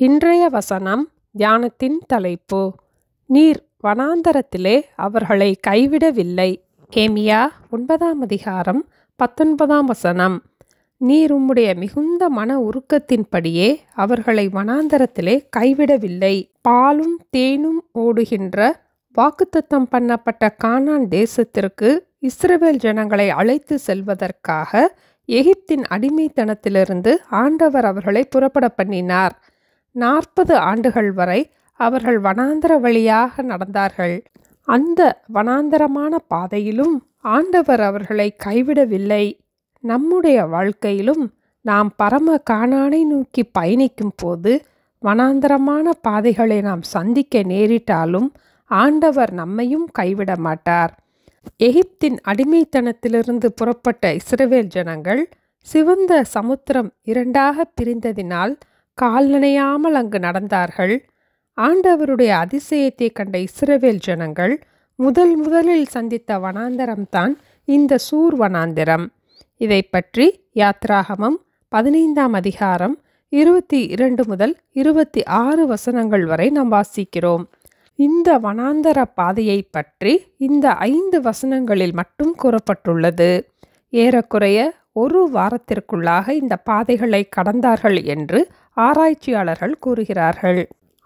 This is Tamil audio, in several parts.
இன்றைய வசனம் தியானத்தின் தலைப்பு. நீர் வனாந்தரத்திலே அவர்களை கைவிடவில்லை. ஏமியா 9ஆம் அதிகாரம் 19ஆம் வசனம். நீர் உம்முடைய மிகுந்த மன உருக்கத்தின்படியே அவர்களை வனாந்தரத்திலே கைவிடவில்லை. பாலும் தேனும் ஓடுகின்ற வாக்குத்தத்தம் பண்ணப்பட்ட கானான் தேசத்திற்கு இஸ்ரவேல் ஜனங்களை அழைத்து செல்வதற்காக எகிப்தின் அடிமைத்தனத்திலிருந்து ஆண்டவர் அவர்களை புறப்பட பண்ணினார். 40 ஆண்டுகள் வரை அவர்கள் வனாந்தர வழியாக நடந்தார்கள். அந்த வனாந்தரமான பாதையிலும் ஆண்டவர் அவர்களை கைவிடவில்லை. நம்முடைய வாழ்க்கையிலும் நாம் பரம கானானை நோக்கி பயணிக்கும் போது வனாந்தரமான பாதைகளை நாம் சந்திக்க நேரிட்டாலும் ஆண்டவர் நம்மையும் கைவிட மாட்டார். எகிப்தின் அடிமைத்தனத்திலிருந்து புறப்பட்ட இஸ்ரவேல் ஜனங்கள் சிவந்த சமுத்திரம் 2ஆக பிரிந்ததினால் கால் நனையாமல் அங்கு நடந்தார்கள். ஆண்டவருடைய அதிசயத்தை கண்ட இஸ்ரவேல் ஜனங்கள் முதலில் சந்தித்த வனாந்தரம்தான் இந்த சூர் வனாந்தரம். இதை பற்றி யாத்ராகமம் 15ஆம் அதிகாரம் 22 முதல் 26 வசனங்கள் வரை நாம் வாசிக்கிறோம். இந்த வனாந்தர பாதையை பற்றி இந்த 5 வசனங்களில் மட்டும் கூறப்பட்டுள்ளது. ஏறக்குறைய ஒரு வாரத்திற்குள்ளாக இந்த பாதைகளை கடந்தார்கள் என்று ஆராய்ச்சியாளர்கள் கூறுகிறார்கள்.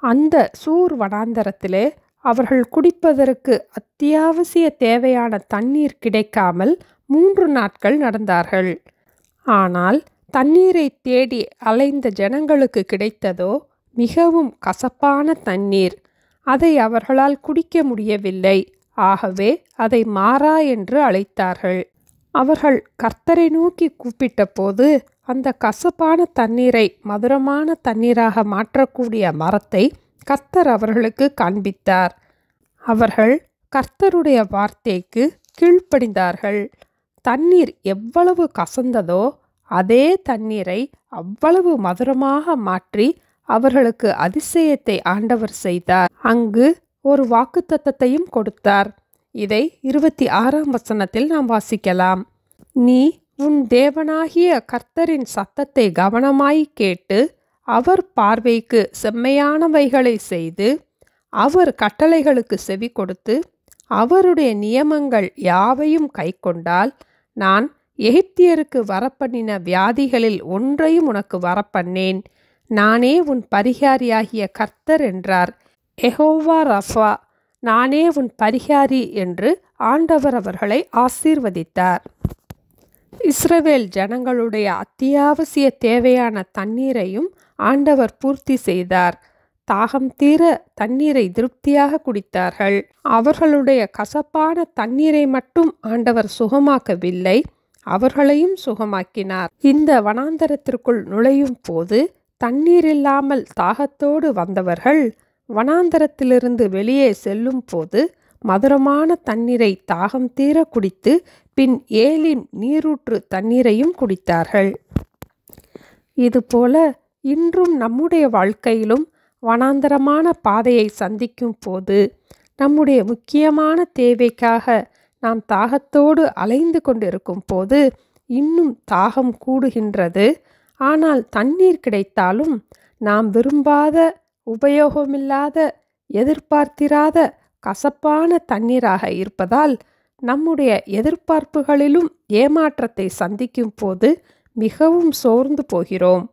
அந்த சூர் வனாந்தரத்திலே அவர்கள் குடிப்பதற்கு அத்தியாவசிய தேவையான தண்ணீர் கிடைக்காமல் 3 நாட்கள் நடந்தார்கள். ஆனால் தண்ணீரை தேடி அலைந்த ஜனங்களுக்கு கிடைத்ததோ மிகவும் கசப்பான தண்ணீர். அதை அவர்களால் குடிக்க முடியவில்லை. ஆகவே அதை மாறா என்று அழைத்தார்கள். அவர்கள் கர்த்தரை நோக்கி கூப்பிட்ட போது அந்த கசப்பான தண்ணீரை மதுரமான தண்ணீராக மாற்றக்கூடிய மரத்தை கர்த்தர் அவர்களுக்கு காண்பித்தார். அவர்கள் கர்த்தருடைய வார்த்தைக்கு கீழ்ப்படிந்தார்கள். தண்ணீர் எவ்வளவு கசந்ததோ அதே தண்ணீரை அவ்வளவு மதுரமாக மாற்றி அவர்களுக்கு அதிசயத்தை ஆண்டவர் செய்தார். அங்கு ஒரு வாக்குத்தத்தத்தையும் கொடுத்தார். இதை 26ஆம் வசனத்தில் நாம் வாசிக்கலாம். நீ உன் தேவனாகிய கர்த்தரின் சத்தத்தை கவனமாய் கேட்டு அவர் பார்வைக்கு செம்மையானவைகளை செய்து அவர் கட்டளைகளுக்கு செவி கொடுத்து அவருடைய நியமங்கள் யாவையும் கைக்கொண்டால் நான் எகிப்தியருக்கு வரப்பண்ணின வியாதிகளில் ஒன்றையும் உனக்கு வரப்பண்ணேன். நானே உன் பரிகாரியாகிய கர்த்தர் என்றார். யெகோவா ரஃபா, நானே உன் பரிகாரி என்று ஆண்டவர் அவர்களை ஆசீர்வதித்தார். இஸ்ரவேல் ஜனங்களுடைய அத்தியாவசிய தேவையான தண்ணீரையும் ஆண்டவர் பூர்த்தி செய்தார். தாகம் தீர தண்ணீரை திருப்தியாக குடித்தார்கள். அவர்களுடைய கசப்பான தண்ணீரை மட்டும் ஆண்டவர் சுகமாக்கவில்லை, அவர்களையும் சுகமாக்கினார். இந்த வனாந்தரத்திற்குள் நுழையும் போது தண்ணீர் இல்லாமல் தாகத்தோடு வந்தவர்கள் வனாந்தரத்திலிருந்து வெளியே செல்லும் போது மதுரமான தண்ணீரை தாகம் தீர குடித்து பின் ஏலிம் நீரூற்று தண்ணீரையும் குடித்தார்கள். இதுபோல இன்றும் நம்முடைய வாழ்க்கையிலும் வனாந்தரமான பாதையை சந்திக்கும் போது நம்முடைய முக்கியமான தேவைக்காக நாம் தாகத்தோடு அலைந்து கொண்டிருக்கும் போது இன்னும் தாகம் கூடுகின்றது. ஆனால் தண்ணீர் கிடைத்தாலும் நாம் விரும்பாத, உபயோகமில்லாத, எதிர்பார்த்திராத கசப்பான தண்ணீராக இருப்பதால் நம்முடைய எதிர்பார்ப்புகளிலும் ஏமாற்றத்தை சந்திக்கும் போது மிகவும் சோர்ந்து போகிறோம்.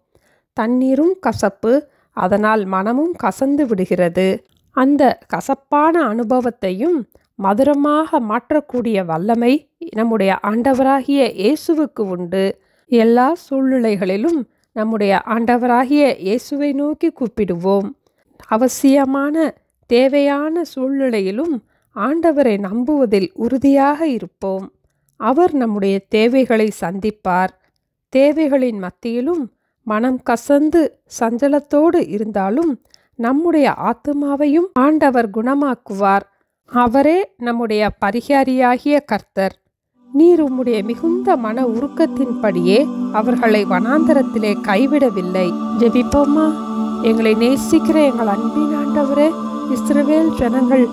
தண்ணீரும் கசப்பு, அதனால் மனமும் கசந்து விடுகிறது. அந்த கசப்பான அனுபவத்தையும் மதுரமாக மாற்றக்கூடிய வல்லமை நம்முடைய ஆண்டவராகிய இயேசுவுக்கு உண்டு. எல்லா சூழ்நிலைகளிலும் நம்முடைய ஆண்டவராகிய இயேசுவை நோக்கி கூப்பிடுவோம். அவசியமான தேவையான சூழ்நிலையிலும் ஆண்டவரை நம்புவதில் உறுதியாக இருப்போம். அவர் நம்முடைய தேவைகளை சந்திப்பார். தேவைகளின் மத்தியிலும் மனம் கசந்து சஞ்சலத்தோடு இருந்தாலும் நம்முடைய ஆத்துமாவையும் ஆண்டவர் குணமாக்குவார். அவரே நம்முடைய பரிகாரியாகிய கர்த்தர். நீர் உம்முடைய மிகுந்த மன உருக்கத்தின்படியே அவர்களை வனாந்தரத்திலே கைவிடவில்லை. ஜெபிப்போமா? எங்களை நேசிக்கிற எங்கள் அன்பின் ஆண்டவரே, இஸ்ரவேல் ஜனங்கள்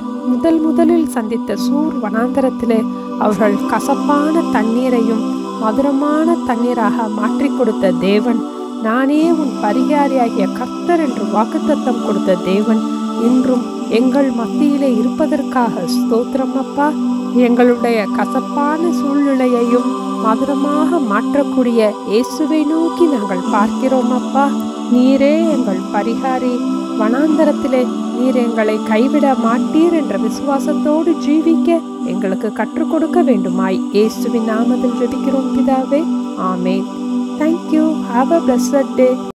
முதலில் சந்தித்த சூர் வனாந்தரத்திலே அவர்கள் கசப்பான தண்ணீரையும் மதுரமான தண்ணீராக மாற்றி கொடுத்த தேவன் நானே உன் பரிகாரியாகிய கர்த்தர் என்று வாக்குத்தத்தம் கொடுத்த தேவன் இன்றும் எங்கள் மத்தியிலே இருப்பதற்காக ஸ்தோத்திரம் அப்பா. எங்களுடைய கசப்பான சூழ்நிலையையும் மதுரமாக மாற்றக்கூடிய இயேசுவை நோக்கி நாங்கள் பார்க்கிறோம் அப்பா. நீரே எங்கள் பரிகாரி. வனாந்தரத்திலே நீர் எங்களை கைவிட மாட்டீர் என்ற விசுவாசத்தோடு ஜீவிக்க எங்களுக்கு கற்றுக் கொடுக்க வேண்டுமாய் இயேசுவின் நாமத்தில் ஜெபிக்கிறோம் பிதாவே. ஆமென். Thank you. Have a blessed day.